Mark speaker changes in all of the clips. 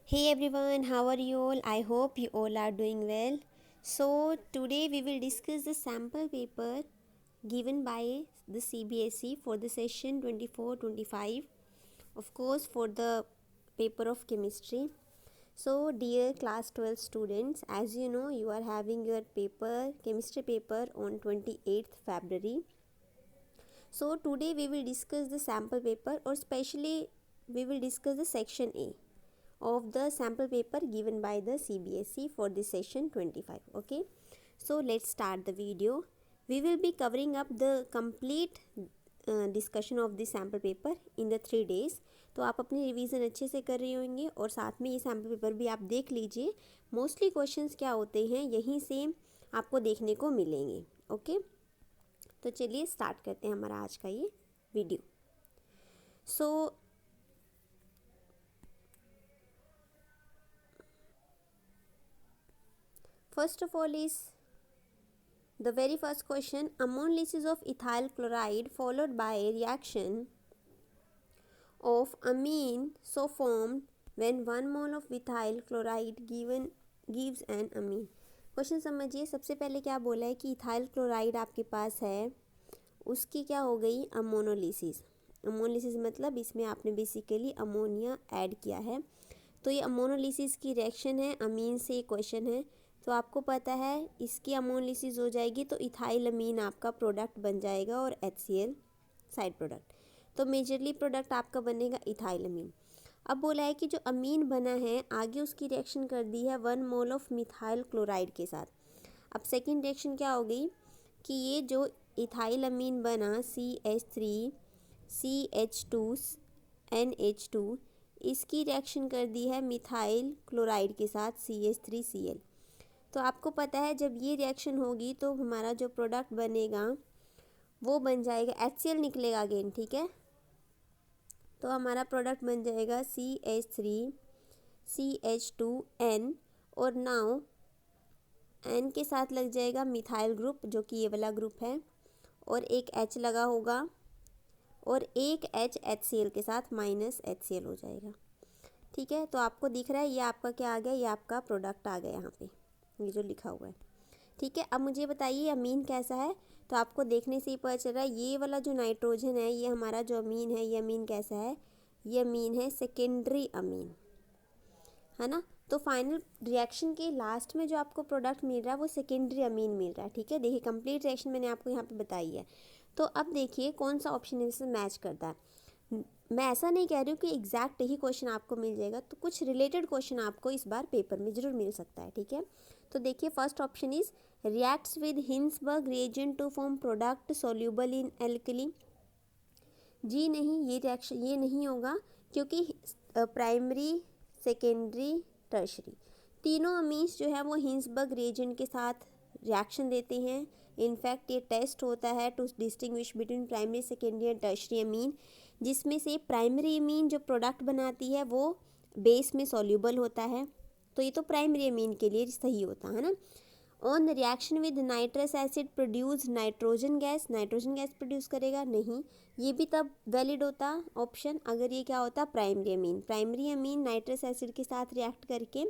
Speaker 1: Hey everyone, how are you all? I hope you all are doing well. So, today we will discuss the sample paper given by the CBSE for the session 24-25, of course, for the paper of chemistry. So, dear class 12 students, as you know, you are having your paper, chemistry paper on 28th February. So, today we will discuss the sample paper, or specially we will discuss the section A of the sample paper given by the CBSE for this session 25. Okay, so let's start the video. We will be covering up the complete discussion of this sample paper in the 3 days. तो आप अपनी revision अच्छे से कर रहे होंगे और साथ में ये सैम्पल पेपर भी आप देख लीजिए. मोस्टली क्वेश्चंस क्या होते हैं यहीं से आपको देखने को मिलेंगे. ओके, तो चलिए स्टार्ट करते हैं हमारा आज का ये video. So first of all is the very first question, ammonolysis of ethyl chloride followed by reaction of amine so formed when 1 mole of ethyl chloride gives an amine. Question समझिए. सबसे पहले क्या बोला है कि इथाइल क्लोराइड आपके पास है, उसकी क्या हो गई अमोनोलिसिस. अमोनोलिसिस मतलब इसमें आपने बेसिकली अमोनिया ऐड किया है. तो ये अमोनोलिसिस की रिएक्शन है, अमीन से क्वेश्चन है. तो आपको पता है इसकी अमोनोलिसिस हो जाएगी तो इथाइल अमीन आपका प्रोडक्ट बन जाएगा और HCl साइड प्रोडक्ट. तो मेजरली प्रोडक्ट आपका बनेगा इथाइल अमीन. अब बोला है कि जो अमीन बना है आगे उसकी रिएक्शन कर दी है 1 मोल ऑफ मिथाइल क्लोराइड के साथ. अब सेकेंड रिएक्शन क्या हो गई कि ये जो इथाइल अमीन बना CH3 CH2 NH2, इसकी रिएक्शन कर दी है मिथाइल क्लोराइड के साथ CH3Cl. तो आपको पता है जब ये रिएक्शन होगी तो हमारा जो प्रोडक्ट बनेगा वो बन जाएगा HCl निकलेगा अगेन. ठीक है, तो हमारा प्रोडक्ट बन जाएगा CH3 CH2N और नाउ N के साथ लग जाएगा मिथाइल ग्रुप जो कि ये वाला ग्रुप है और एक H लगा होगा और एक H HCl के साथ माइनस HCl हो जाएगा. ठीक है, तो आपको दिख रहा है ये आपका क्या आ गया, ये आपका प्रोडक्ट आ गया यहाँ पे, ये जो लिखा हुआ है. ठीक है, अब मुझे बताइए अमीन कैसा है. तो आपको देखने से ही पता चल रहा है ये वाला जो नाइट्रोजन है ये हमारा जो अमीन है, ये अमीन कैसा है, ये अमीन है सेकेंडरी अमीन, है ना. तो फाइनल रिएक्शन के लास्ट में जो आपको प्रोडक्ट मिल रहा है वो सेकेंडरी अमीन मिल रहा है. ठीक है, देखिए कंप्लीट रिएक्शन मैंने आपको यहाँ पे बताई है. तो अब देखिए कौन सा ऑप्शन इससे मैच करता है. मैं ऐसा नहीं कह रही हूँ कि एग्जैक्ट ही क्वेश्चन आपको मिल जाएगा, तो कुछ रिलेटेड क्वेश्चन आपको इस बार पेपर में ज़रूर मिल सकता है. ठीक है, तो देखिए first option is reacts with Hinsberg reagent to form product soluble in alkali. जी नहीं, ये रिएक्शन ये नहीं होगा क्योंकि प्राइमरी सेकेंडरी टर्शरी तीनों अमीन्स जो है वो हिंसबर्ग रिएजेंट के साथ रिएक्शन देते हैं. इनफैक्ट ये टेस्ट होता है to distinguish between primary secondary and tertiary amine, जिसमें से प्राइमरी अमीन जो प्रोडक्ट बनाती है वो बेस में सॉल्यूबल होता है. तो ये तो प्राइमरी अमीन के लिए सही होता है ना. On reaction with nitrous acid produce nitrogen gas, nitrogen gas produce करेगा नहीं. ये भी तब वैलिड होता ऑप्शन अगर ये क्या होता primary amine. Primary amine nitrous acid के साथ रिएक्ट करके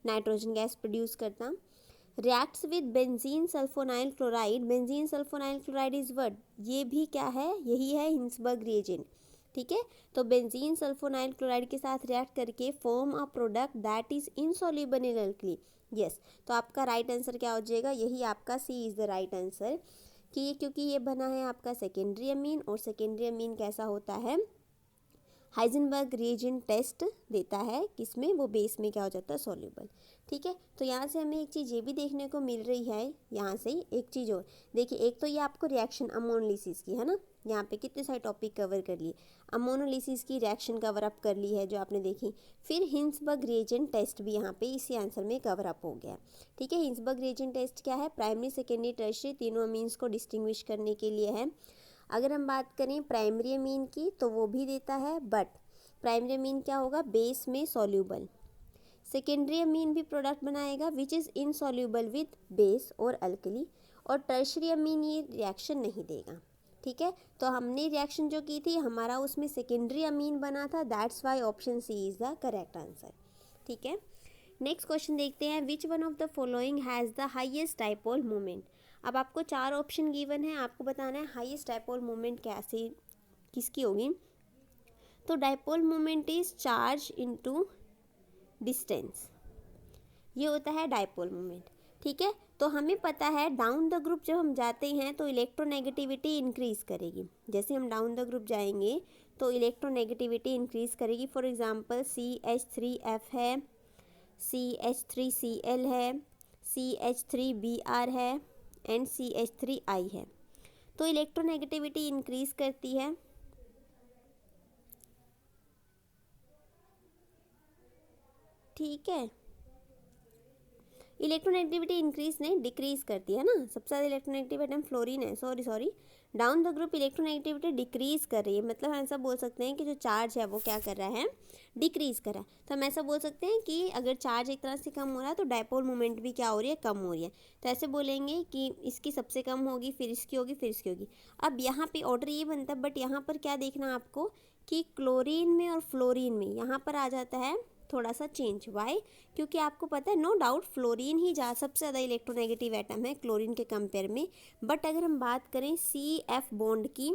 Speaker 1: नाइट्रोजन गैस प्रोड्यूस करता. Reacts with benzene sulfonyl chloride, benzene sulfonyl chloride is what, ये भी क्या है, यही है हिंसबर्ग रिएजेंट. ठीक है, तो बेंजीन सल्फोनाइल क्लोराइड के साथ रिएक्ट करके form a product that is insoluble in alkali. Yes, तो आपका राइट आंसर क्या हो जाएगा, यही आपका सी इज़ द राइट आंसर. कि ये क्योंकि ये बना है आपका सेकेंडरी अमीन और सेकेंडरी अमीन कैसा होता है, हाइजेनबर्ग रिएजेंट टेस्ट देता है किसमें, वो बेस में क्या हो जाता है सॉल्युबल. ठीक है, तो यहाँ से हमें एक चीज़ ये भी देखने को मिल रही है, यहाँ से एक चीज़ और देखिए. एक तो ये आपको रिएक्शन अमोनोलिसिस की है ना, यहाँ पे कितने सारे टॉपिक कवर कर लिए. अमोनोलिसिस की रिएक्शन कवर अप कर ली है जो आपने देखी. फिर हिंसबर्ग रिएजेंट टेस्ट भी यहाँ पे इसी आंसर में कवर अप हो गया. ठीक है, हिंसबर्ग रिएजेंट टेस्ट क्या है, प्राइमरी सेकेंडरी टर्शरी तीनों अमीन्स को डिस्टिंग्विश करने के लिए है. अगर हम बात करें प्राइमरी अमीन की तो वो भी देता है, बट प्राइमरी अमीन क्या होगा बेस में सॉल्यूबल. सेकेंडरी अमीन भी प्रोडक्ट बनाएगा which is insoluble with base और अल्कली. और टर्शरी अमीन ये रिएक्शन नहीं देगा. ठीक है, तो हमने रिएक्शन जो की थी हमारा उसमें सेकेंडरी अमीन बना था, that's why option C is the correct answer. ठीक है। नेक्स्ट क्वेश्चन देखते हैं, which one of the following has the highest dipole moment. अब आपको 4 ऑप्शन गिवन है, आपको बताना है हाईएस्ट डाइपोल मोमेंट कैसे किसकी होगी। तो dipole moment is charge into distance, ये होता है डाइपोल मोमेंट। ठीक है, तो हमें पता है डाउन द ग्रुप जब हम जाते हैं तो इलेक्ट्रोनेगेटिविटी इंक्रीज़ करेगी। जैसे हम डाउन द ग्रुप जाएंगे तो इलेक्ट्रोनेगेटिविटी इंक्रीज़ करेगी। फॉर एग्जांपल CH3F है, CH3Cl है, CH3Br है एंड CH3I है। तो इलेक्ट्रोनेगेटिविटी इंक्रीज़ करती है। ठीक है, इलेक्ट्रोनेगेटिविटी इंक्रीज नहीं डिक्रीज करती है ना। सबसे ज़्यादा इलेक्ट्रोनेगेटिव एटम फ्लोरीन है। Sorry down the group electronegativity decrease कर रही है, मतलब हम ऐसा बोल सकते हैं कि जो चार्ज है वो क्या कर रहा है, डिक्रीज कर रहा है। तो हम ऐसा बोल सकते हैं कि अगर चार्ज एक तरह से कम हो रहा है तो डाइपोल मोमेंट भी क्या हो रही है, कम हो रही है। तो ऐसे बोलेंगे कि इसकी सबसे कम होगी, फिर इसकी होगी, फिर इसकी होगी। अब यहाँ पे ऑर्डर ये बनता है, बट यहाँ पर क्या देखना आपको कि क्लोरीन में और फ्लोरीन में यहाँ पर आ जाता है थोड़ा सा चेंज। वाई? क्योंकि आपको पता है नो डाउट फ्लोरीन ही सबसे ज़्यादा इलेक्ट्रोनेगेटिव एटम है क्लोरीन के कंपेयर में। बट अगर हम बात करें CF बॉन्ड की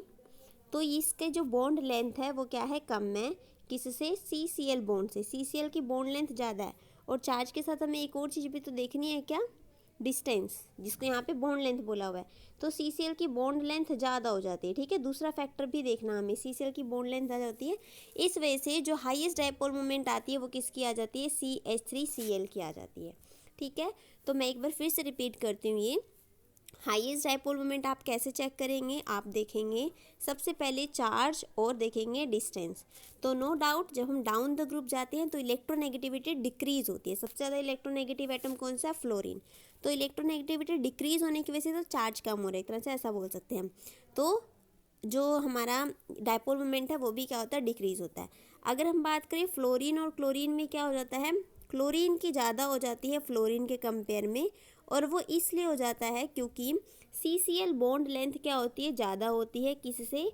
Speaker 1: तो इसके जो बॉन्ड लेंथ है वो क्या है, कम है। किससे? CCl बॉन्ड से। CCl की बॉन्ड लेंथ ज़्यादा है। और चार्ज के साथ हमें एक और चीज़ भी तो देखनी है, क्या? डिस्टेंस, जिसको यहाँ पे बॉन्ड लेंथ बोला हुआ है। तो CCl की बॉन्ड लेंथ ज़्यादा हो जाती है। ठीक है, दूसरा फैक्टर भी देखना हमें, CCl की बॉन्ड लेंथ ज़्यादा होती है। इस वजह से जो हाईएस्ट डाइपोल मोमेंट आती है वो किसकी आ जाती है, CH3Cl की आ जाती है। ठीक है, तो मैं एक बार फिर से रिपीट करती हूँ, ये हाईएस्ट डाइपोल मोमेंट आप कैसे चेक करेंगे, आप देखेंगे सबसे पहले चार्ज और देखेंगे डिस्टेंस। तो नो डाउट जब हम डाउन द ग्रुप जाते हैं तो इलेक्ट्रोनेगेटिविटी डिक्रीज होती है। सबसे ज़्यादा इलेक्ट्रोनेगेटिव एटम कौन सा है, फ्लोरीन। तो इलेक्ट्रोनेगेटिविटी डिक्रीज होने की वजह से तो चार्ज कम हो रहा है, एक तरह से ऐसा बोल सकते हैं हम। तो जो हमारा डाइपोल मोमेंट है वो भी क्या होता है, डिक्रीज होता है। अगर हम बात करें फ्लोरीन और क्लोरीन में, क्या हो जाता है, क्लोरीन की ज़्यादा हो जाती है फ्लोरीन के कंपेयर में। और वो इसलिए हो जाता है क्योंकि CCl बॉन्ड लेंथ क्या होती है, ज़्यादा होती है किससे,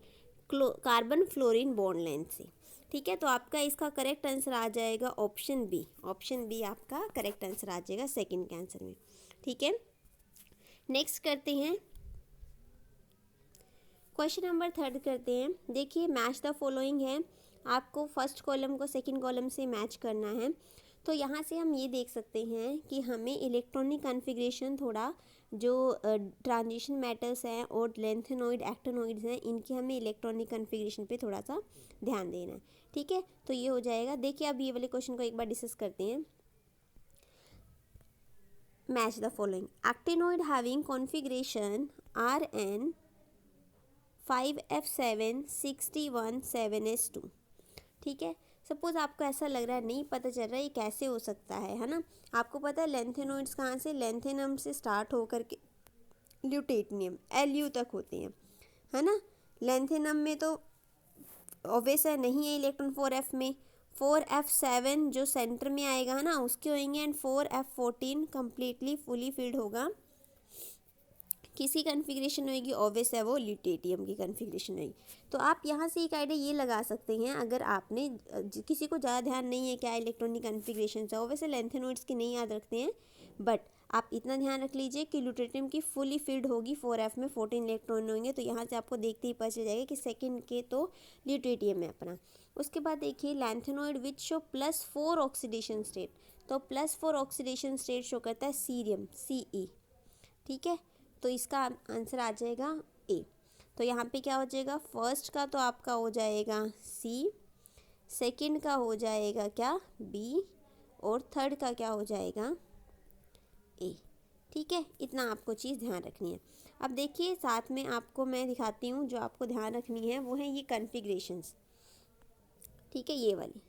Speaker 1: कार्बन फ्लोरीन बॉन्ड लेंथ से। ठीक है, तो आपका इसका करेक्ट आंसर आ जाएगा ऑप्शन बी। ऑप्शन बी आपका करेक्ट आंसर आ जाएगा सेकंड के आंसर में। ठीक है, नेक्स्ट करते हैं क्वेश्चन नंबर 3 करते हैं। देखिए मैच द फॉलोइंग है, आपको फर्स्ट कॉलम को सेकंड कॉलम से मैच करना है। तो यहाँ से हम ये देख सकते हैं कि हमें इलेक्ट्रॉनिक कॉन्फ़िगरेशन थोड़ा जो ट्रांजिशन मेटल्स हैं और लेंथेनॉइड एक्टिनॉइड्स हैं, इनकी हमें इलेक्ट्रॉनिक कॉन्फ़िगरेशन पे थोड़ा सा ध्यान देना है। ठीक है, तो ये हो जाएगा। देखिए अब ये वाले क्वेश्चन को एक बार डिस्कस करते हैं। Match the following, actinoid having configuration Rn 5F7 61 7s2। ठीक है, सपोज आपको ऐसा लग रहा है, नहीं पता चल रहा है ये कैसे हो सकता है ना। आपको पता है लेंथेनॉइड्स कहाँ से, लेंथेनम से स्टार्ट होकर के ल्यूटेनियम Lu तक होते हैं, है ना। लेंथेनम में तो ऑब्वियस है नहीं है इलेक्ट्रॉन 4F में। 4F7 जो सेंटर में आएगा है ना उसके होंगे, and 4F14 completely fully filled होगा। किसी कन्फिग्रेशन होगी, ऑब्वियस है वो ल्यूटेनियम की कन्फिग्रेशन होगी। तो आप यहाँ से एक आइडिया ये लगा सकते हैं, अगर आपने किसी को ज़्यादा ध्यान नहीं है क्या इलेक्ट्रॉनिक कन्फिग्रेशन है, ऑब्वियसली लेंथेनॉइड्स की नहीं याद रखते हैं, बट आप इतना ध्यान रख लीजिए कि ल्यूटेनियम की फुली फिल्ड होगी, 4F में 14 इलेक्ट्रॉन होंगे। तो यहाँ से आपको देखते ही पता चल जाएगा कि सेकेंड के तो ल्यूटेनियम है अपना। उसके बाद देखिए lanthanoid which show +4 oxidation state, तो +4 ऑक्सीडेशन स्टेट शो करता है सीरियम Ce। ठीक है, तो इसका आंसर आ जाएगा ए। तो यहाँ पे क्या हो जाएगा, फर्स्ट का तो आपका हो जाएगा सी, सेकंड का हो जाएगा क्या, बी, और थर्ड का क्या हो जाएगा, ए। ठीक है, इतना आपको चीज़ ध्यान रखनी है। अब देखिए साथ में आपको मैं दिखाती हूँ, जो आपको ध्यान रखनी है वो है ये कन्फिग्रेशंस। ठीक है, ये वाली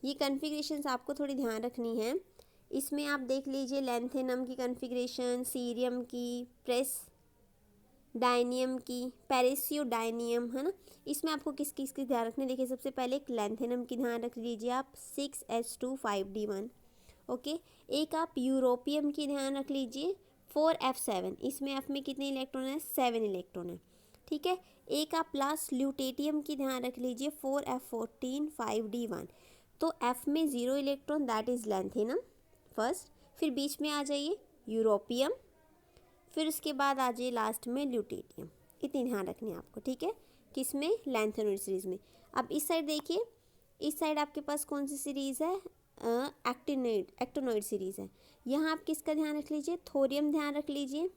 Speaker 1: ये कन्फिग्रेशंस आपको थोड़ी ध्यान रखनी है। इसमें आप देख लीजिए लेंथेनम की कन्फिग्रेशन, सीरियम की, प्रेस डायनियम की, पैरेसियोडायनियम, है ना। इसमें आपको किस किस की ध्यान रखना है, देखिए सबसे पहले एक लेंथेनम की ध्यान रख लीजिए आप, 6s2 5d1। ओके, एक आप यूरोपियम की ध्यान रख लीजिए, 4f7। इसमें f में कितने इलेक्ट्रॉन है, 7 इलेक्ट्रॉन है। ठीक है, एक आप लास्ट ल्यूटेनियम की ध्यान रख लीजिए, 4f14 5d1। तो F में 0 electron, that is lanthanum first, फिर बीच में आ जाइए यूरोपियम, फिर उसके बाद आ जाइए लास्ट में ल्यूटेनियम। इतनी ध्यान रखनी है आपको, ठीक है, किस में, लैंथेनॉइड सीरीज़ में। अब इस साइड देखिए, इस साइड आपके पास कौन सी सीरीज़ है, एक्टिनोइड सीरीज़ है। यहाँ आप किसका ध्यान रख लीजिए, थोरियम ध्यान रख लीजिए,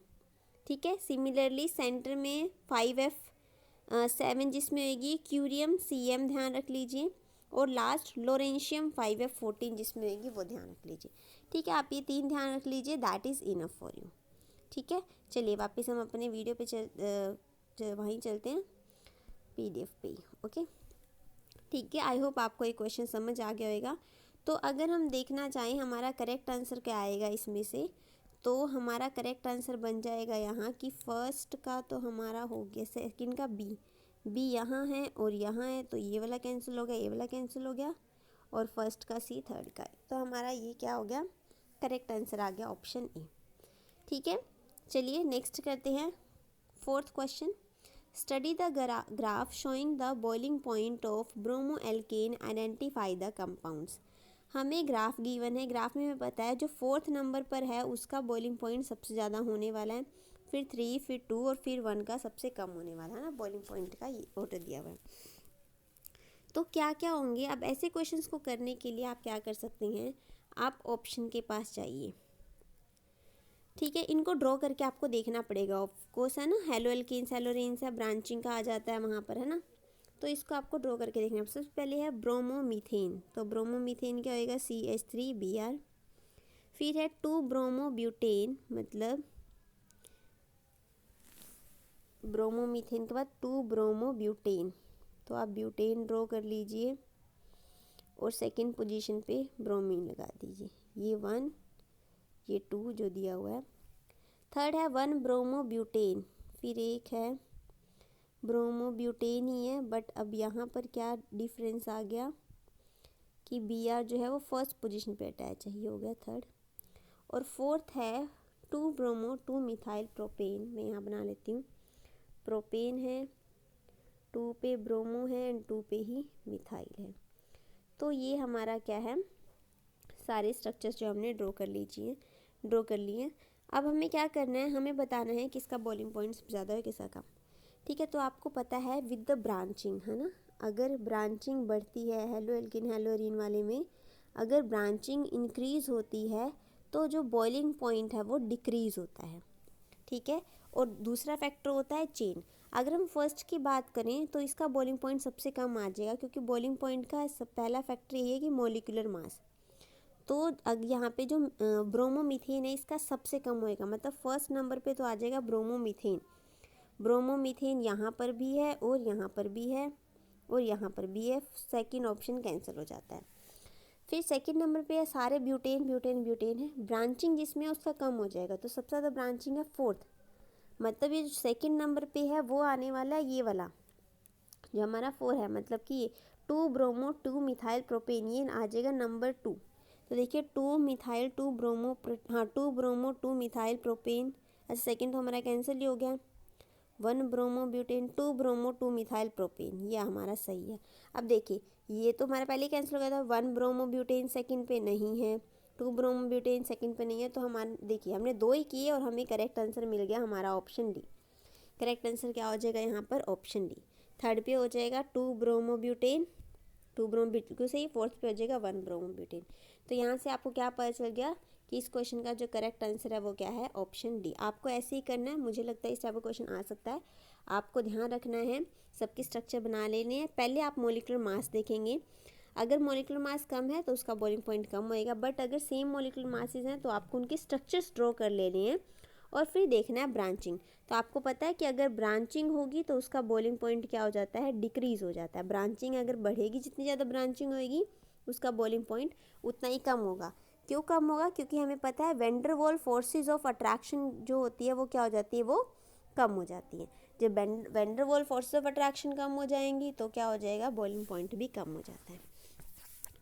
Speaker 1: ठीक है। सिमिलरली सेंटर में 5F7 जिसमें होगी क्यूरियम CM ध्यान रख लीजिए, और लास्ट लोरेंशियम 5F14 जिसमें होगी वो ध्यान रख लीजिए, ठीक है। आप ये 3 ध्यान रख लीजिए, that is enough for you, ठीक है। चलिए वापस हम अपने वीडियो पे वहीं चलते हैं, PDF पे, ओके, ठीक है। आई होप आपको ये क्वेश्चन समझ आ गया होगा। तो अगर हम देखना चाहें हमारा करेक्ट आंसर क्या आएगा इसमें से, तो हमारा करेक्ट आंसर बन जाएगा यहाँ कि फर्स्ट का तो हमारा हो गया, सेकंड का बी यहाँ है और यहाँ है, तो ये वाला कैंसिल हो गया, ये वाला कैंसिल हो गया, और फर्स्ट का C थर्ड का है, तो हमारा ये क्या हो गया, करेक्ट आंसर आ गया ऑप्शन ए, ठीक है। चलिए नेक्स्ट करते हैं, fourth question. Study the graph showing the boiling point of bromo alkane, identify the compounds. हमें ग्राफ गिवन है, ग्राफ में हमें पता है जो फोर्थ नंबर पर है उसका बॉइलिंग पॉइंट सबसे ज़्यादा होने वाला है, फिर 3, फिर 2 और फिर 1 का सबसे कम होने वाला है ना, बॉइलिंग पॉइंट का ये ऑर्डर दिया हुआ है। तो क्या क्या होंगे, अब ऐसे क्वेश्चंस को करने के लिए आप क्या कर सकते हैं, आप ऑप्शन के पास जाइए, ठीक है। इनको ड्रॉ करके आपको देखना पड़ेगा, ऑफकोर्स है ना, हेलो एल्केन्स हेलोरेन्स है, ब्रांचिंग का आ जाता है वहाँ पर, है ना, तो इसको आपको ड्रॉ करके देखना है। सबसे पहले है ब्रोमोमीथेन, तो ब्रोमोमीथेन क्या होएगा, CH3Br, फिर है 2 ब्रोमोब्यूटेन, मतलब ब्रोमोमीथेन के बाद 2 ब्रोमोब्यूटेन, तो आप ब्यूटेन ड्रॉ कर लीजिए और सेकंड पोजीशन पे ब्रोमीन लगा दीजिए, ये 1 ये 2 जो दिया हुआ है। थर्ड है 1 ब्रोमोब्यूटेन, फिर एक है ब्रोमोब्यूटेन ही है, बट अब यहाँ पर क्या डिफरेंस आ गया कि Br जो है वो फर्स्ट पोजीशन पे अटैच है, ये हो गया थर्ड। और फोर्थ है 2 ब्रोमो 2 मिथाइल प्रोपेन, मैं यहाँ बना लेती हूँ, प्रोपेन है, 2 पे ब्रोमो है एंड 2 पे ही मिथाइल है। तो ये हमारा क्या है, सारे स्ट्रक्चर्स जो हमने ड्रॉ कर लिए। अब हमें क्या करना है, हमें बताना है किसका बॉइलिंग पॉइंट ज़्यादा है किसका कम, ठीक है। तो आपको पता है विद द ब्रांचिंग, है ना, अगर ब्रांचिंग बढ़ती है हेलो एल्किन हेलोरीन वाले में, अगर ब्रांचिंग इंक्रीज़ होती है तो जो बॉइलिंग पॉइंट है वो डिक्रीज़ होता है, ठीक है। और दूसरा फैक्टर होता है चेन। अगर हम फर्स्ट की बात करें तो इसका बॉइलिंग पॉइंट सबसे कम आ जाएगा, क्योंकि बॉइलिंग पॉइंट का पहला फैक्टर ये है कि मॉलिक्यूलर मास, तो अब यहाँ पे जो ब्रोमोमीथेन है इसका सबसे कम होएगा, मतलब फर्स्ट नंबर पे तो आ जाएगा ब्रोमोमीथेन। ब्रोमोमीथेन यहाँ पर भी है और यहाँ पर भी है और यहाँ पर भी है, सेकंड ऑप्शन कैंसिल हो जाता है। फिर सेकंड नंबर पे है सारे ब्यूटेन ब्यूटेन ब्यूटेन है, ब्रांचिंग जिसमें है उसका कम हो जाएगा, तो सबसे ज़्यादा ब्रांचिंग है फोर्थ, मतलब ये जो सेकंड नंबर पे है वो आने वाला है ये वाला जो हमारा 4 है, मतलब कि ये 2 ब्रोमो 2 मिथाइल प्रोपेन, ये आ जाएगा नंबर 2। तो देखिए 2 मिथाइल 2 ब्रोमो, हाँ 2 ब्रोमो 2 मिथाइल प्रोपेन, अच्छा सेकंड तो हमारा कैंसिल ही हो गया, 1 bromo butane 2 bromo 2 methyl propane, ये हमारा सही है। अब देखिए ये तो हमारा पहले कैंसिल हो गया था, 1 ब्रोमो ब्यूटेन सेकंड पे नहीं है, 2 ब्रोमो ब्यूटेन सेकंड पे नहीं है, तो हमारे देखिए हमने 2 ही किए और हमें करेक्ट आंसर मिल गया हमारा ऑप्शन डी। करेक्ट आंसर क्या हो जाएगा यहाँ पर, ऑप्शन डी। थर्ड पे हो जाएगा 2 ब्रोमो ब्यूटेन, 2 ब्रोमो बिल्कुल सही, फोर्थ पे हो जाएगा 1 ब्रोमो ब्यूटेन। तो यहाँ से आपको क्या पता चल गया कि इस क्वेश्चन का जो करेक्ट आंसर है वो क्या है, ऑप्शन डी। आपको ऐसे ही करना है, मुझे लगता है इस टाइप का क्वेश्चन आ सकता है, आपको ध्यान रखना है, सबके स्ट्रक्चर बना लेने हैं। पहले आप मॉलिक्यूलर मास देखेंगे, अगर मॉलिक्यूलर मास कम है तो उसका बॉइलिंग पॉइंट कम होएगा, बट अगर सेम मॉलिक्यूलर मासेस हैं तो आपको उनके स्ट्रक्चर्स ड्रॉ कर लेने हैं और फिर देखना है ब्रांचिंग। तो आपको पता है कि अगर ब्रांचिंग होगी तो उसका बॉइलिंग पॉइंट क्या हो जाता है, डिक्रीज़ हो जाता है। ब्रांचिंग अगर बढ़ेगी, जितनी ज़्यादा ब्रांचिंग होएगी उसका बॉइलिंग पॉइंट उतना ही कम होगा। क्यों कम होगा, क्योंकि हमें पता है वैन डर वाल फोर्सेस ऑफ अट्रैक्शन जो होती है वो क्या हो जाती है, वो कम हो जाती है। जब वैन डर वाल फोर्सेस ऑफ अट्रैक्शन कम हो जाएंगी तो क्या हो जाएगा, बॉइलिंग पॉइंट भी कम हो जाता है,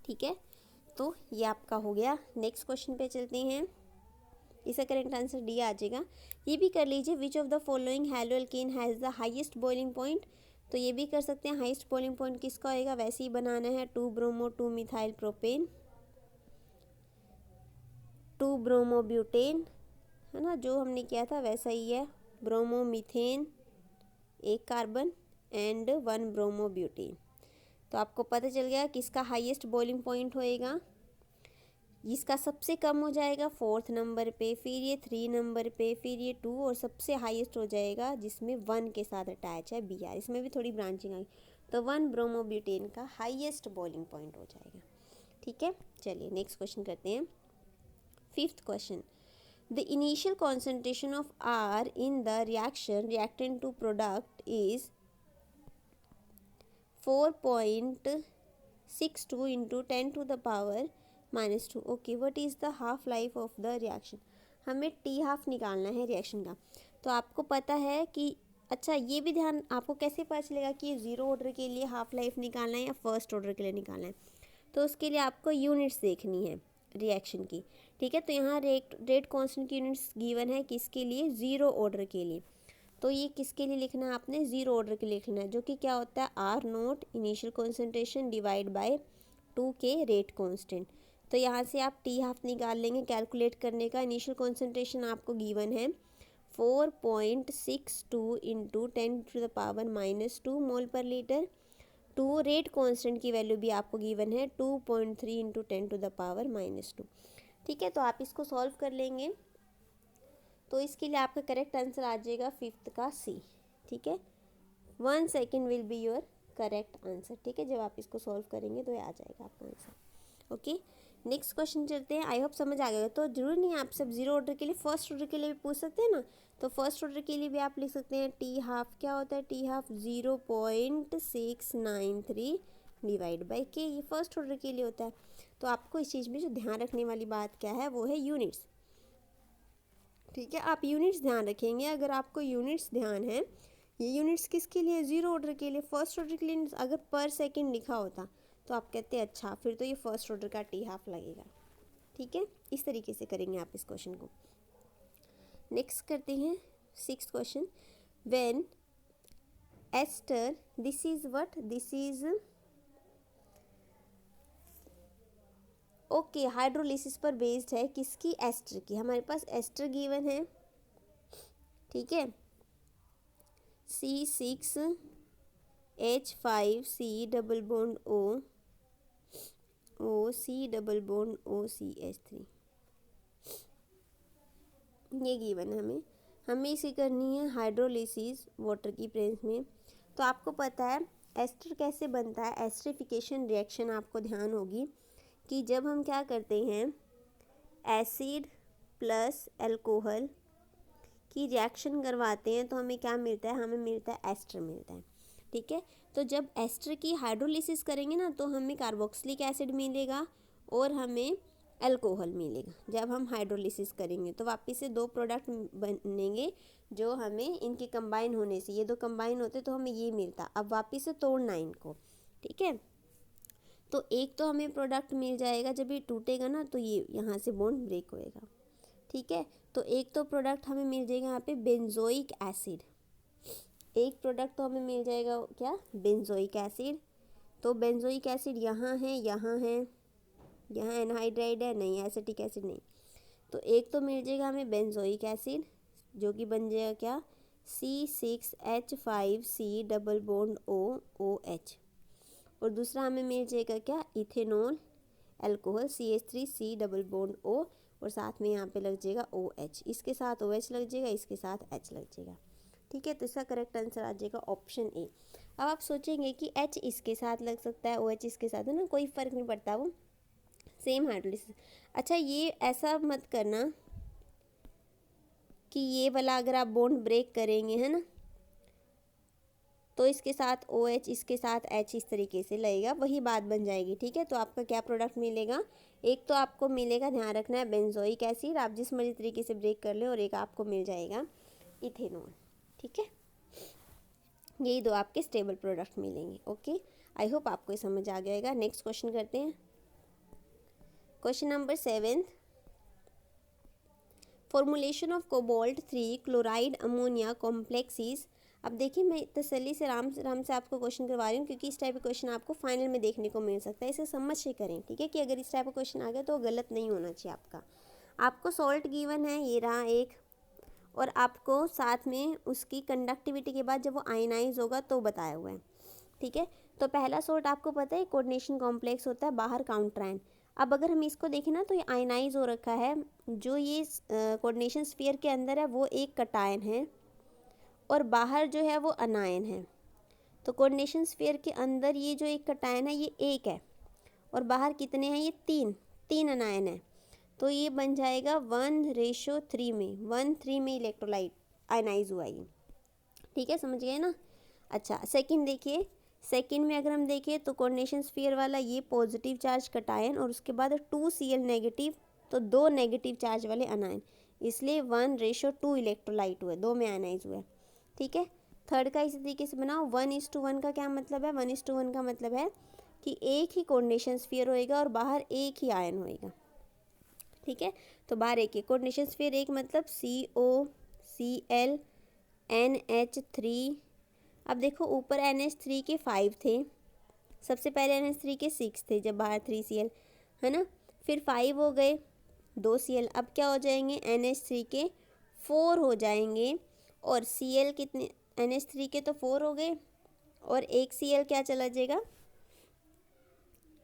Speaker 1: ठीक है। तो ये आपका हो गया। नेक्स्ट क्वेश्चन पे चलते हैं, इसका करेक्ट आंसर डी आ जाएगा। ये भी कर लीजिए, विच of the following halo alkane has the highest boiling point, तो ये भी कर सकते हैं। हाईएस्ट बॉइलिंग पॉइंट किसका होएगा, वैसे ही बनाना है, 2 ब्रोमो 2 मिथाइल प्रोपेन 2 ब्रोमोब्यूटेन, है ना, जो हमने किया था वैसा ही है, ब्रोमोमीथेन 1 कार्बन एंड 1 ब्रोमोब्यूटेन। तो आपको पता चल गया किसका हाईएस्ट बॉइलिंग पॉइंट होएगा, इसका सबसे कम हो जाएगा 4th नंबर पे, फिर ये 3 नंबर पे, फिर ये 2 और सबसे हाईएस्ट हो जाएगा जिसमें 1 के साथ अटैच है Br। इसमें भी थोड़ी ब्रांचिंग आई, तो 1 ब्रोमोब्यूटेन का हाईएस्ट बॉइलिंग पॉइंट हो जाएगा। ठीक है, चलिए नेक्स्ट क्वेश्चन करते हैं। 5th question, the initial concentration of R in the reaction reactant to product is 4.62 into 10 to the power -2। Okay, what is the half life of the reaction. हमें T half निकालना है reaction का। तो आपको पता है कि, अच्छा ये भी ध्यान, आपको कैसे पता चलेगा कि ये 0 ऑर्डर के लिए हाफ लाइफ निकालना है या फर्स्ट ऑर्डर के लिए निकालना है। तो उसके लिए आपको यूनिट्स देखनी है रिएक्शन की। ठीक है, तो यहाँ रेट कांस्टेंट की यूनिट्स गिवन है किसके लिए, 0 ऑर्डर के लिए। तो ये किसके लिए लिखना है आपने, 0 ऑर्डर के लिए लिखना है, जो कि क्या होता है R0 initial concentration divide by 2 के रेट कांस्टेंट। तो यहाँ से आप टी हाफ निकाल लेंगे कैलकुलेट करने का। इनिशियल कॉन्सेंट्रेशन आपको गिवन है 4.62 इंटू 10 टू द पावर -2 मोल पर लीटर। 2 रेट कांस्टेंट की वैल्यू भी आपको गिवन है 2.3 इंटू 10 टू द पावर -2। ठीक है, तो आप इसको सॉल्व कर लेंगे, तो इसके लिए आपका करेक्ट आंसर आ जाएगा 5th का C। ठीक है, 1 second will be your correct answer. ठीक है, जब आप इसको सॉल्व करेंगे तो ये आ जाएगा आपका आंसर। ओके, नेक्स्ट क्वेश्चन चलते हैं। आई होप समझ आ गया। तो जरूर नहीं, आप सब 0 ऑर्डर के लिए फर्स्ट ऑर्डर के लिए भी पूछ सकते हैं ना। तो फर्स्ट ऑर्डर के लिए भी आप लिख सकते हैं टी हाफ, क्या होता है टी हाफ, 0.693 डिवाइड बाई के, ये फर्स्ट ऑर्डर के लिए होता है। तो आपको इस चीज़ में जो ध्यान रखने वाली बात क्या है, वो है यूनिट्स। ठीक है, आप यूनिट्स ध्यान रखेंगे। अगर आपको यूनिट्स ध्यान है, ये यूनिट्स किसके लिए, 0 ऑर्डर के लिए। फर्स्ट ऑर्डर के लिए अगर पर सेकेंड लिखा होता तो आप कहते हैं अच्छा फिर तो ये फर्स्ट ऑर्डर का टी हाफ लगेगा। ठीक है, इस तरीके से करेंगे आप इस क्वेश्चन को। नेक्स्ट करते हैं 6th question, when ester, this is what, this is okay, hydrolysis पर बेस्ड है, किसकी, एस्टर की। हमारे पास एस्टर गिवन है। ठीक है, C6H5C double bond O C double bond OCH3, ये गिवन है हमें इसे करनी है हाइड्रोलिसिस वाटर की प्रेजेंस में। तो आपको पता है एस्टर कैसे बनता है, एस्टरिफिकेशन रिएक्शन आपको ध्यान होगी कि जब हम क्या करते हैं एसिड प्लस अल्कोहल की रिएक्शन करवाते हैं तो हमें क्या मिलता है, हमें मिलता है एस्टर मिलता है। ठीक है, तो जब एस्टर की हाइड्रोलिसिस करेंगे ना तो हमें कार्बोक्सिलिक एसिड मिलेगा और हमें अल्कोहल मिलेगा। जब हम हाइड्रोलिसिस करेंगे तो वापस से 2 प्रोडक्ट बनेंगे जो हमें इनके कंबाइन होने से, ये 2 कंबाइन होते तो हमें ये मिलता। अब वापस से तोड़ना इनको। ठीक है, तो एक तो हमें प्रोडक्ट मिल जाएगा, जब ये टूटेगा ना तो ये यहाँ से बॉन्ड ब्रेक होएगा। ठीक है, तो एक तो प्रोडक्ट हमें मिल जाएगा यहाँ पे बेंजोइक एसिड, एक प्रोडक्ट तो हमें मिल जाएगा क्या, बेंजोइक एसिड। तो बेंजोइक एसिड यहाँ है, यहाँ है, यहाँ एनहाइड्राइड है, नहीं एसिटिक एसिड नहीं। तो एक तो मिल जाएगा हमें बेंजोइक एसिड जो कि बन जाएगा क्या, C6H5C डबल बॉन्ड OH, और दूसरा हमें मिल जाएगा क्या, ethanol alcohol CH3C double bond O, और साथ में यहाँ पे लग जाएगा OH, इसके साथ OH लग जाएगा, इसके साथ H लग जाएगा। ठीक है, तो इसका करेक्ट आंसर आ जाएगा ऑप्शन ए। अब आप सोचेंगे कि H इसके साथ लग सकता है, OH इसके साथ, है ना, कोई फ़र्क नहीं पड़ता, वो सेम हाइड्रोलिसिस। अच्छा, ये ऐसा मत करना कि ये वाला अगर आप बॉन्ड ब्रेक करेंगे, है ना, तो इसके साथ OH, इसके साथ H, इस तरीके से लगेगा, वही बात बन जाएगी। ठीक है, तो आपका क्या प्रोडक्ट मिलेगा, एक तो आपको मिलेगा, ध्यान रखना है, बेंजोइक एसिड, आप जिस मर्जी तरीके से ब्रेक कर ले, और एक आपको मिल जाएगा इथेनॉल। ठीक है, यही 2 आपके स्टेबल प्रोडक्ट मिलेंगे। ओके, आई होप आपको ये समझ आ जाएगा। नेक्स्ट क्वेश्चन करते हैं, question number 7, formulation of cobalt 3 chloride ammonia complex is अब देखिए मैं तसल्ली से आराम से आपको क्वेश्चन करवा रही हूँ, क्योंकि इस टाइप का क्वेश्चन आपको फाइनल में देखने को मिल सकता है। इसे समझ के करें, ठीक है, कि अगर इस टाइप का क्वेश्चन आ गया तो गलत नहीं होना चाहिए आपका। आपको सॉल्ट गिवन है, ये रहा एक, और आपको साथ में उसकी कंडक्टिविटी के बाद जब वो आयनाइज होगा तो बताया हुआ है, ठीक है। तो पहला सॉल्ट आपको पता है कोऑर्डिनेशन कॉम्प्लेक्स होता है, बाहर काउंटर आयन। अब अगर हम इसको देखें ना तो ये आयनाइज हो रखा है, जो ये कोऑर्डिनेशन स्फीयर के अंदर है वो एक कटायन है और बाहर जो है वो अनायन है। तो कोऑर्डिनेशन स्फीयर के अंदर ये जो एक कटायन है ये एक है, और बाहर कितने हैं, ये तीन अनायन है। तो ये बन जाएगा 1:3 में, 1:3 में इलेक्ट्रोलाइट आयनाइज हुआ ये, ठीक है, समझ गए ना। अच्छा सेकंड देखिए, सेकंड में अगर हम देखें तो कोऑर्डिनेशन स्फीयर वाला ये पॉजिटिव चार्ज कटायन, और उसके बाद 2Cl नेगेटिव, तो 2 नेगेटिव चार्ज वाले अनायन, इसलिए 1:2 इलेक्ट्रोलाइट हुए, 2 में आयनाइज हुआ, ठीक है। थर्ड का इसी तरीके से बनाओ, 1:1 का क्या मतलब है, 1:1 का मतलब है कि एक ही कोऑर्डिनेशन स्फीयर होएगा और बाहर एक ही आयन होएगा, ठीक है। तो बाहर एक ही कोऑर्डिनेशन स्फीयर, एक मतलब COCl NH3। अब देखो ऊपर NH3 के 5 थे, सबसे पहले NH3 के 6 थे जब बाहर 3Cl, है ना, फिर 5 हो गए 2Cl, अब क्या हो जाएंगे NH3 के 4 हो जाएंगे, और Cl कितने, NH3 के तो 4 हो गए, और एक Cl क्या चला जाएगा,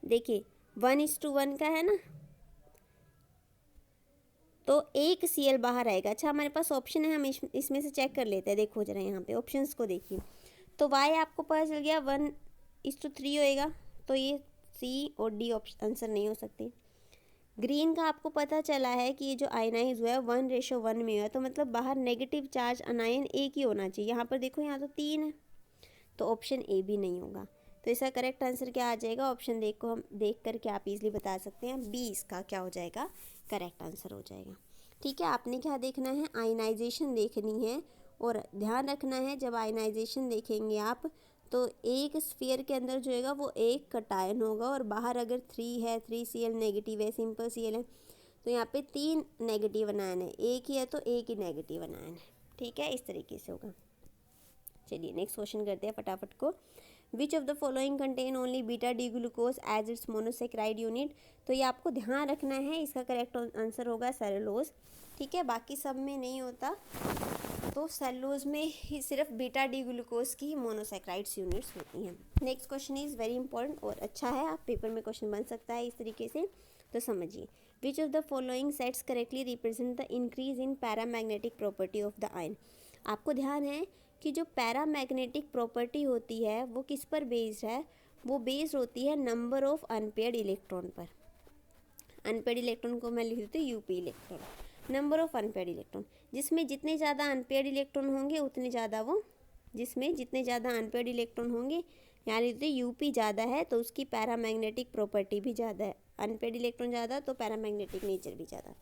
Speaker 1: देखिए 1:1 का है ना, तो एक Cl बाहर आएगा। अच्छा हमारे पास ऑप्शन है, हम इसमें से चेक कर लेते हैं, देखो जरा यहाँ पे ऑप्शंस को देखिए। तो Y आपको पता चल गया 1:3 होएगा, तो ये C और D ऑप्शन आंसर नहीं हो सकते। ग्रीन का आपको पता चला है कि ये जो आयनाइज हुआ है 1:1 में हुआ है, तो मतलब बाहर नेगेटिव चार्ज अनायन एक ही होना चाहिए। यहाँ पर देखो यहाँ तो 3 है, तो ऑप्शन ए भी नहीं होगा। तो इसका करेक्ट आंसर क्या आ जाएगा, ऑप्शन देखो, हम देख करके आप इजीली बता सकते हैं, बी इसका क्या हो जाएगा, करेक्ट आंसर हो जाएगा, ठीक है। आपने क्या देखना है, आयनाइजेशन देखनी है, और ध्यान रखना है जब आयनाइजेशन देखेंगे आप तो एक स्फीयर के अंदर जो है वो एक कटायन होगा, और बाहर अगर 3 है, 3Cl नेगेटिव है, सिंपल Cl है, तो यहाँ पे 3 नेगेटिव अनायन है, एक ही है तो एक ही नेगेटिव अनायन है, ठीक है, इस तरीके से होगा। चलिए नेक्स्ट क्वेश्चन करते हैं फटाफट को। Which of the following contain only beta D glucose as its monosaccharide unit. तो ये आपको ध्यान रखना है, इसका करेक्ट आंसर होगा सेलुलोज, ठीक है, बाकी सब में नहीं होता। तो सेलुलोज में ही सिर्फ बीटा डी ग्लूकोज की मोनोसेक्राइड्स यूनिट्स होती हैं। Next question is very important और अच्छा है, आप पेपर में क्वेश्चन बन सकता है इस तरीके से। तो समझिए, विच of the following sets correctly represent the increase in paramagnetic property of the ion. आपको ध्यान है कि जो पैरामैग्नेटिक प्रॉपर्टी होती है वो किस पर बेस्ड है, वो बेस्ड होती है नंबर ऑफ अनपेयर्ड इलेक्ट्रॉन पर। अनपेयर्ड इलेक्ट्रॉन को मैं लिख देती हूँ UP electron, number of unpaired electron, जिसमें जितने ज़्यादा अनपेयर्ड इलेक्ट्रॉन होंगे उतने ज़्यादा वो, जिसमें जितने ज़्यादा अनपेयर्ड इलेक्ट्रॉन होंगे, यहाँ लिख देते यूपी ज़्यादा है तो उसकी पैरामैग्नेटिक प्रॉपर्टी भी ज़्यादा है, अनपेयर्ड इलेक्ट्रॉन ज़्यादा तो पैरामैग्नेटिक नेचर भी ज़्यादा।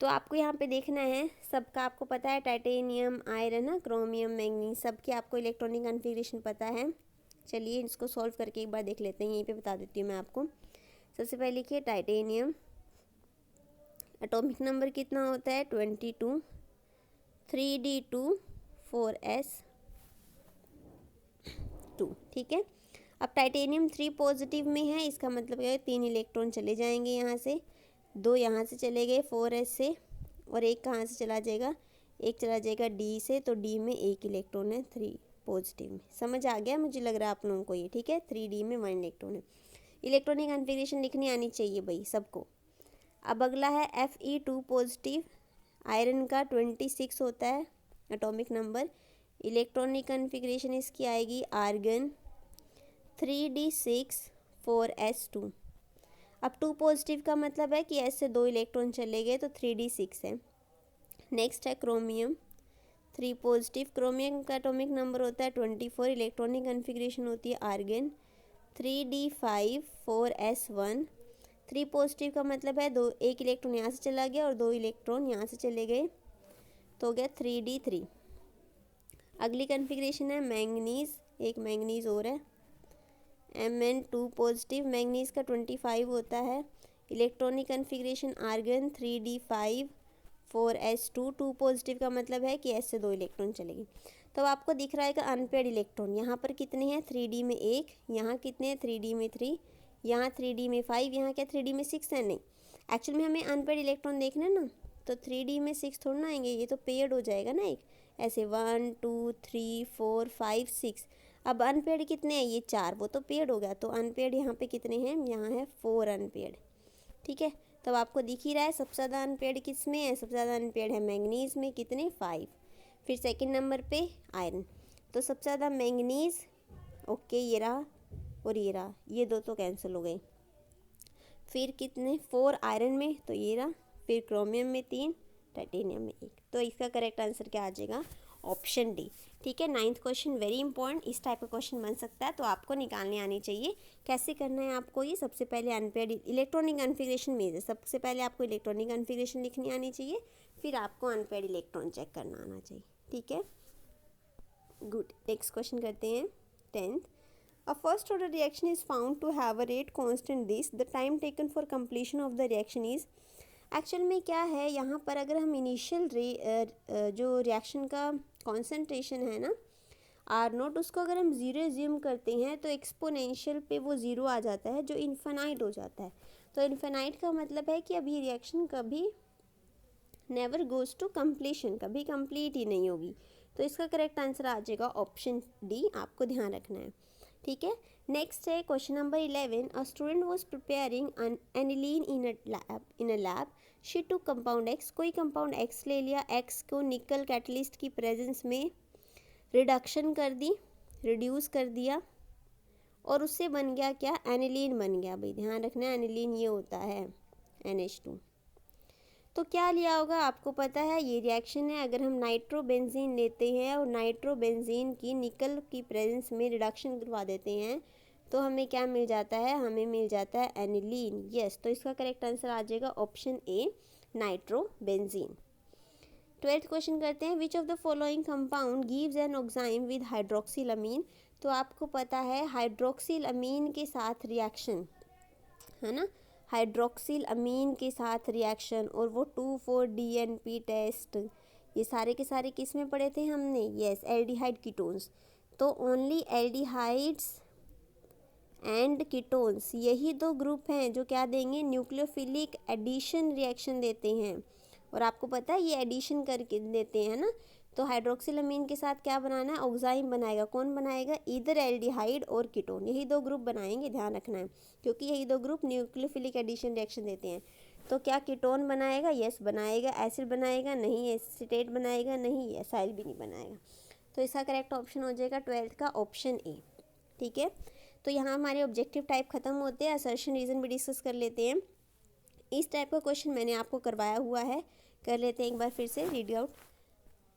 Speaker 1: तो आपको यहाँ पे देखना है, सबका आपको पता है, टाइटेनियम, आयरन, क्रोमियम, मैंगनीज, सबके आपको इलेक्ट्रॉनिक कॉन्फ़िगरेशन पता है। चलिए इसको सॉल्व करके एक बार देख लेते हैं, यहीं पे बता देती हूँ मैं आपको। सबसे पहले लिखिए टाइटेनियम, एटॉमिक नंबर कितना होता है 22, 3d2 4s2, ठीक है। अब टाइटेनियम 3 पॉजिटिव में है, इसका मतलब क्या है 3 इलेक्ट्रॉन चले जाएंगे यहाँ से, 2 यहाँ से चले गए 4s से, और एक कहाँ से चला जाएगा, एक चला जाएगा डी से, तो डी में एक इलेक्ट्रॉन है 3 पॉजिटिव में। समझ आ गया मुझे लग रहा है आप लोगों को ये, ठीक है। 3d में 1 इलेक्ट्रॉन है, इलेक्ट्रॉनिक कॉन्फ़िगरेशन लिखनी आनी चाहिए भाई सबको। अब अगला है Fe2 पॉजिटिव, आयरन का 26 होता है एटॉमिक नंबर, इलेक्ट्रॉनिक कॉन्फ़िगरेशन इसकी आएगी आर्गन 3d6 4s2। अब 2 पॉजिटिव का मतलब है कि एस से 2 इलेक्ट्रॉन चले गए तो 3d6 है। नेक्स्ट है क्रोमियम 3 पॉजिटिव, क्रोमियम का एटॉमिक नंबर होता है 24, इलेक्ट्रॉनिक कॉन्फ़िगरेशन होती है आर्गन 3d5 4s1। 3 पॉजिटिव का मतलब है 2, एक इलेक्ट्रॉन यहाँ से चला गया और 2 इलेक्ट्रॉन यहाँ से चले गए, तो हो गया 3d3। अगली कॉन्फ़िगरेशन है मैंगनीज़, एक मैंगनीज़ और है Mn2 पॉजिटिव, मैंगनीज़ का 25 होता है, electronic configuration argon 3d5 4s2। 2 positive का मतलब है कि एस से 2 इलेक्ट्रॉन चलेगी। तो आपको दिख रहा है कि अनपेड इलेक्ट्रॉन यहाँ पर कितने हैं, 3D में 1, यहाँ कितने हैं, 3D में 3, यहाँ 3D में 5, यहाँ क्या 3D में 6 है, नहीं एक्चुअल में हमें अनपेड इलेक्ट्रॉन देखना है ना, तो 3D में 6 थोड़ा ना आएंगे, ये तो पेड हो जाएगा ना एक ऐसे 1 2 3 4 5 6। अब अनपेड कितने हैं, ये 4, वो तो पेड हो गया, तो अनपेड यहाँ पे कितने हैं, यहाँ है 4 अनपेड। ठीक है, तब आपको दिख ही रहा है सबसे ज़्यादा अनपेड किस में है, सबसे ज़्यादा अनपेड है मैंगनीज में, कितने 5। फिर सेकंड नंबर पे आयरन, तो सबसे ज़्यादा मैंगनीज, ओके ये रहा और ये रहा, ये दो तो कैंसिल हो गए। फिर कितने 4 आयरन में, तो ये रहा। फिर क्रोमियम में 3, टाइटेनियम में 1, तो इसका करेक्ट आंसर क्या आ जाएगा, ऑप्शन डी। ठीक है, 9th क्वेश्चन वेरी इंपॉर्टेंट, इस टाइप का क्वेश्चन बन सकता है, तो आपको निकालने आनी चाहिए। कैसे करना है आपको ये, सबसे पहले अनपेड इलेक्ट्रॉनिक कन्फिग्रेशन में सबसे पहले आपको इलेक्ट्रॉनिक कन्फिग्रेशन लिखनी आनी चाहिए, फिर आपको अनपेड इलेक्ट्रॉन चेक करना आना चाहिए। ठीक है, गुड। नेक्स्ट क्वेश्चन करते हैं 10th। A first order reaction is found to have a rate constant this, the time taken for completion of the reaction is। Actual में क्या है यहाँ पर, अगर हम इनिशियल जो रिएक्शन का कॉन्सेंट्रेशन है ना आर नोट, उसको अगर हम ज़ीरो एज्यूम करते हैं तो एक्सपोनेंशियल पे वो ज़ीरो आ जाता है जो इन्फिनाइट हो जाता है। तो इन्फिनाइट का मतलब है कि अभी रिएक्शन कभी नेवर गोज़ टू कम्प्लीशन, कभी कंप्लीट ही नहीं होगी। तो इसका करेक्ट आंसर आ जाएगा ऑप्शन डी, आपको ध्यान रखना है। ठीक है, नेक्स्ट है question number 11। A student was preparing aniline in a lab, she to compound X, कोई कंपाउंड एक्स ले लिया, एक्स को निकल कैटलिस्ट की प्रेजेंस में रिडक्शन कर दी, रिड्यूस कर दिया और उससे बन गया क्या, एनिलीन बन गया। भाई ध्यान रखना है, एनिलीन ये होता है NH2। तो क्या लिया होगा आपको पता है, ये रिएक्शन है। अगर हम नाइट्रोबेंजीन लेते हैं और नाइट्रोबेंजीन की निकल की प्रेजेंस में रिडक्शन करवा देते हैं तो हमें क्या मिल जाता है, हमें मिल जाता है एनिलीन। यस, तो इसका करेक्ट आंसर आ जाएगा option A, nitrobenzene. 12th question करते हैं। Which of the following compound gives an oxime with hydroxyl amine. तो आपको पता है हाइड्रोक्सिल अमीन के साथ रिएक्शन है ना, हाइड्रोक्सिल अमीन के साथ रिएक्शन, और वो 2,4-DNP टेस्ट, ये सारे के सारे किस में पढ़े थे हमने, यस एल्डिहाइड कीटोन्स। तो ओनली एल्डिहाइड्स एंड कीटोन्स, यही दो ग्रुप हैं जो क्या देंगे, न्यूक्लियोफिलिक एडिशन रिएक्शन देते हैं। और आपको पता है ये एडिशन करके देते हैं ना, तो हाइड्रोक्सिल अमीन के साथ क्या बनाना है, ऑक्साइम बनाएगा। कौन बनाएगा, इधर एल्डिहाइड और कीटोन, यही दो ग्रुप बनाएंगे, ध्यान रखना है, क्योंकि यही दो ग्रुप न्यूक्लियोफिलिक एडिशन रिएक्शन देते हैं। तो क्या कीटोन बनाएगा, यस बनाएगा। एसिड बनाएगा, नहीं। एसिटेट बनाएगा, नहीं। एसाइल भी नहीं बनाएगा। तो इसका करेक्ट ऑप्शन हो जाएगा 12th का ऑप्शन ए। ठीक है, तो यहाँ हमारे ऑब्जेक्टिव टाइप खत्म होते हैं, असर्शन रीजन भी डिस्कस कर लेते हैं। इस टाइप का क्वेश्चन मैंने आपको करवाया हुआ है, कर लेते हैं एक बार फिर से रीड आउट।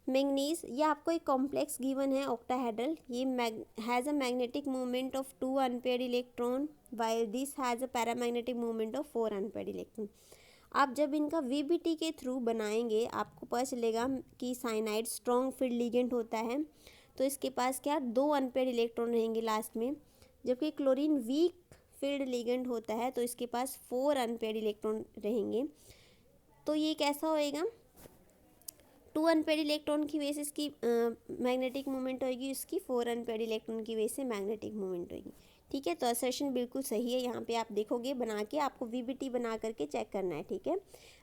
Speaker 1: मैंगनीज, ये आपको एक कॉम्प्लेक्स गिवन है ऑक्टाहेड्रल, ये has a magnetic movement of 2 unpaired electron while this has a paramagnetic movement of 4 unpaired electron. आप जब इनका VBT के थ्रू बनाएंगे आपको पता चलेगा कि साइनाइड स्ट्रॉन्ग फील्ड लिगेंड होता है, तो इसके पास क्या 2 अनपेयर्ड इलेक्ट्रॉन रहेंगे लास्ट में, जबकि क्लोरीन वीक फील्ड लिगेंड होता है तो इसके पास 4 अनपेयर्ड इलेक्ट्रॉन रहेंगे। तो ये कैसा होएगा, 2 अनपेयर्ड इलेक्ट्रॉन की वजह से इसकी मैग्नेटिक मूवमेंट होगी, इसकी 4 अनपेयर्ड इलेक्ट्रॉन की वजह से मैग्नेटिक मूवमेंट होगी। ठीक है, तो असर्शन बिल्कुल सही है, यहाँ पे आप देखोगे बना के, आपको VBT बना करके चेक करना है। ठीक है,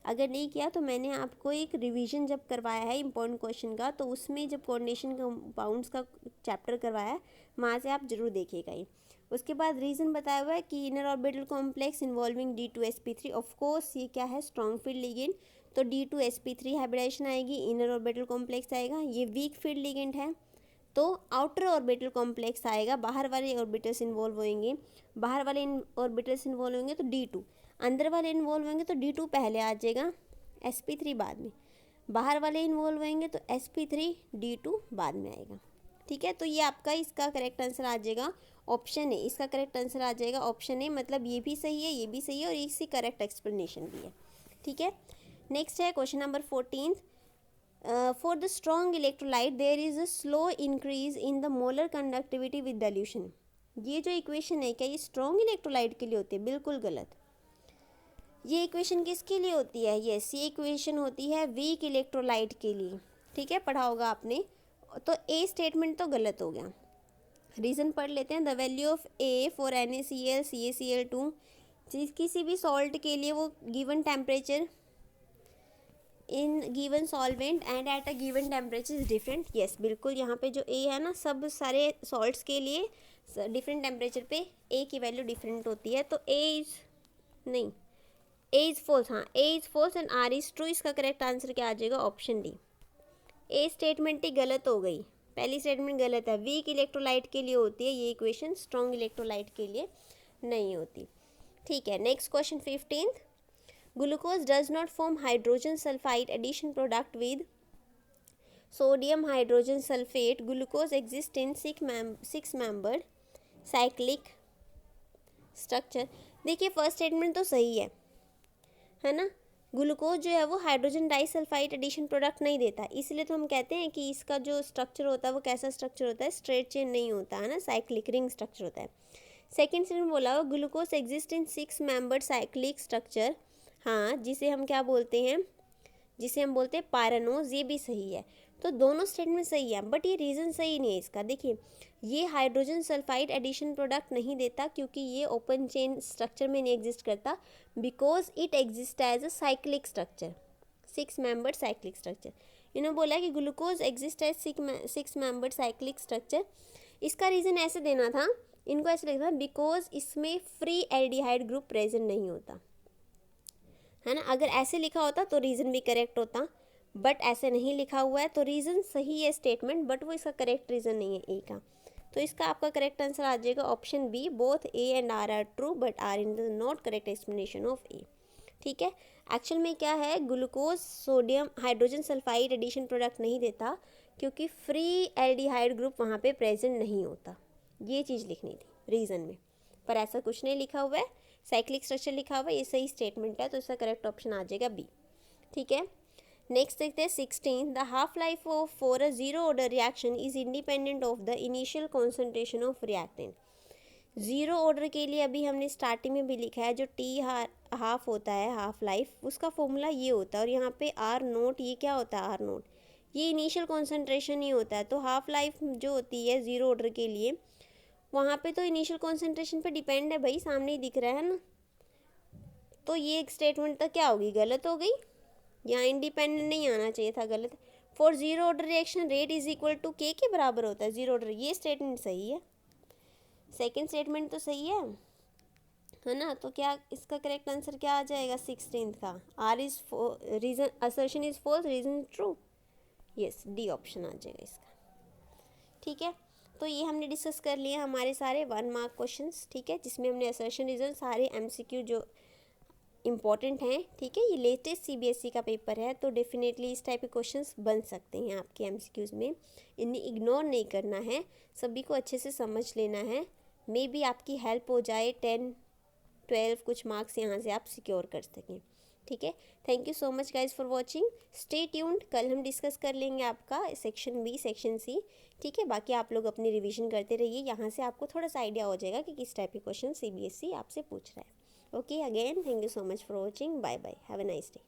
Speaker 1: अगर नहीं किया तो मैंने आपको एक रिवीजन जब करवाया है इंपॉर्टेंट क्वेश्चन का, तो उसमें जब कोऑर्डिनेशन कंपाउंड्स का चैप्टर करवाया है वहाँ से आप जरूर देखिएगा ही। उसके बाद रीज़न बताया हुआ है कि inner orbital complex involving D2sp3, of course ये क्या है, स्ट्रॉन्ग फील्ड लिगेंड, तो D2sp3 हाइब्रिडाइजेशन आएगी, इनर ऑर्बिटल कॉम्प्लेक्स आएगा, ये वीक फील्ड लिगेंड है तो आउटर ऑर्बिटल कॉम्प्लेक्स आएगा, बाहर वाले ऑर्बिटल्स इन्वॉल्व होंगे, बाहर वाले ऑर्बिटल्स इन्वॉल्व होंगे तो D2, अंदर वाले इन्वॉल्व होंगे तो D2 पहले आ जाएगा, sp3 बाद में, बाहर वाले इन्वॉल्व होंगे तो sp3 D2 बाद में आएगा। ठीक है, तो ये आपका इसका करेक्ट आंसर आ जाएगा ऑप्शन ए, इसका करेक्ट आंसर आ जाएगा ऑप्शन ए, मतलब ये भी सही है, ये भी सही है और इसकी करेक्ट एक्सप्लेनेशन भी है। ठीक है, नेक्स्ट है question number 14। For the strong electrolyte there is a slow increase in the molar conductivity with dilution. ये जो इक्वेशन है क्या ये स्ट्रॉन्ग इलेक्ट्रोलाइट के लिए होती है, बिल्कुल गलत। ये इक्वेशन किसके लिए होती है, यस ये इक्वेशन होती है वीक इलेक्ट्रोलाइट के लिए। ठीक है, पढ़ा होगा आपने, तो ए स्टेटमेंट तो गलत हो गया। रीज़न पढ़ लेते हैं। The value of A for NaCl CaCl2, किसी भी सॉल्ट के लिए वो given temperature in given solvent and at a given temperature is different. Yes, बिल्कुल यहाँ पे जो ए है ना, सब सारे सॉल्ट्स के लिए डिफरेंट टेम्परेचर पे ए की वैल्यू डिफरेंट होती है। तो ए इज नहीं, ए इज़ फॉल्स। हाँ, A is false and R is true. इसका करेक्ट आंसर क्या आ जाएगा? Option D. ए स्टेटमेंट ही गलत हो गई, पहली स्टेटमेंट गलत है। वीक इलेक्ट्रोलाइट के लिए होती है ये इक्वेशन, स्ट्रॉन्ग इलेक्ट्रोलाइट के लिए नहीं होती। ठीक है, next question 15th। Glucose does not form hydrogen sulphide addition product with sodium hydrogen sulphate. Glucose exist in 6 membered cyclic structure. देखिए फर्स्ट स्टेटमेंट तो सही है ना। ग्लूकोज जो है वो हाइड्रोजन डाइसल्फाइड एडिशन प्रोडक्ट नहीं देता, इसलिए तो हम कहते हैं कि इसका जो स्ट्रक्चर होता है वो कैसा स्ट्रक्चर होता है? स्ट्रेट चेन नहीं होता है ना, साइक्लिक रिंग स्ट्रक्चर होता है। सेकेंड स्टेटमेंट बोला हुआ glucose exist in 6 membered cyclic structure. हाँ, जिसे हम क्या बोलते हैं? जिसे हम बोलते हैं पायरानोज। ये भी सही है। तो दोनों स्टेटमेंट सही है, बट ये रीज़न सही नहीं है इसका। देखिए, ये हाइड्रोजन सल्फाइड एडिशन प्रोडक्ट नहीं देता क्योंकि ये ओपन चेन स्ट्रक्चर में नहीं एग्जिस्ट करता, because it exist as a cyclic structure, 6 membered cyclic structure. इन्होंने बोला कि glucose exist as 6 membered cyclic structure. इसका रीज़न ऐसे देना था, इनको ऐसे लिखना, बिकॉज इसमें फ्री एल्डिहाइड ग्रुप प्रेजेंट नहीं होता है ना। अगर ऐसे लिखा होता तो रीज़न भी करेक्ट होता, बट ऐसे नहीं लिखा हुआ है तो रीज़न सही है स्टेटमेंट, बट वो इसका करेक्ट रीज़न नहीं है ए का। तो इसका आपका करेक्ट आंसर आ जाएगा option B, both A and R true but R in the not correct explanation of A. ठीक है, एक्चुअल में क्या है, glucose sodium hydrogen sulphide addition product नहीं देता क्योंकि फ्री एल्डिहाइड ग्रुप वहाँ पे प्रेजेंट नहीं होता। ये चीज़ लिखनी थी रीज़न में, पर ऐसा कुछ नहीं लिखा हुआ है, साइक्लिक स्ट्रक्चर लिखा हुआ है। ये सही स्टेटमेंट है, तो इसका करेक्ट ऑप्शन आ जाएगा बी। ठीक है, नेक्स्ट देखते हैं 16। The half life of for a zero order reaction is independent of the initial concentration of reactant. Zero order के लिए अभी हमने स्टार्टिंग में भी लिखा है, जो टी हाफ होता है, हाफ लाइफ, उसका फॉर्मूला ये होता है। और यहाँ पे आर नोट, ये क्या होता है? आर नोट, ये इनिशियल कॉन्सेंट्रेशन ही होता है। तो हाफ लाइफ जो होती है ज़ीरो ऑर्डर के लिए, वहाँ पे तो इनिशियल कॉन्सेंट्रेशन पे डिपेंड है भाई, सामने ही दिख रहा है ना। तो ये एक स्टेटमेंट तो क्या होगी? गलत हो गई। यहाँ इंडिपेंडेंट नहीं आना चाहिए था, गलत। For zero order reaction rate is equal to के बराबर होता है जीरो ऑर्डर। ये स्टेटमेंट सही है, सेकंड स्टेटमेंट तो सही है ना। तो क्या इसका करेक्ट आंसर क्या आ जाएगा 16 का? R is reason assertion is false, reason true. Yes, D option आ जाएगा इसका। ठीक है, तो ये हमने डिस्कस कर लिया हमारे सारे 1 मार्क क्वेश्चंस। ठीक है, जिसमें हमने असर्शन, रीजन, सारे MCQ जो इम्पॉर्टेंट हैं। ठीक है, ये लेटेस्ट CBSE का पेपर है, तो डेफिनेटली इस टाइप के क्वेश्चंस बन सकते हैं आपके MCQs में। इन्हें इग्नोर नहीं करना है, सभी को अच्छे से समझ लेना है। मे बी आपकी हेल्प हो जाए, 10 12 कुछ मार्क्स यहाँ से आप सिक्योर कर सकें। ठीक है, thank you so much guys for watching, stay tuned. कल हम डिस्कस कर लेंगे आपका सेक्शन बी, सेक्शन सी। ठीक है, बाकी आप लोग अपनी रिवीजन करते रहिए, यहाँ से आपको थोड़ा सा आइडिया हो जाएगा कि किस टाइप के क्वेश्चन CBSE आपसे पूछ रहा है। Okay, again, thank you so much for watching. Bye bye. Have a nice day.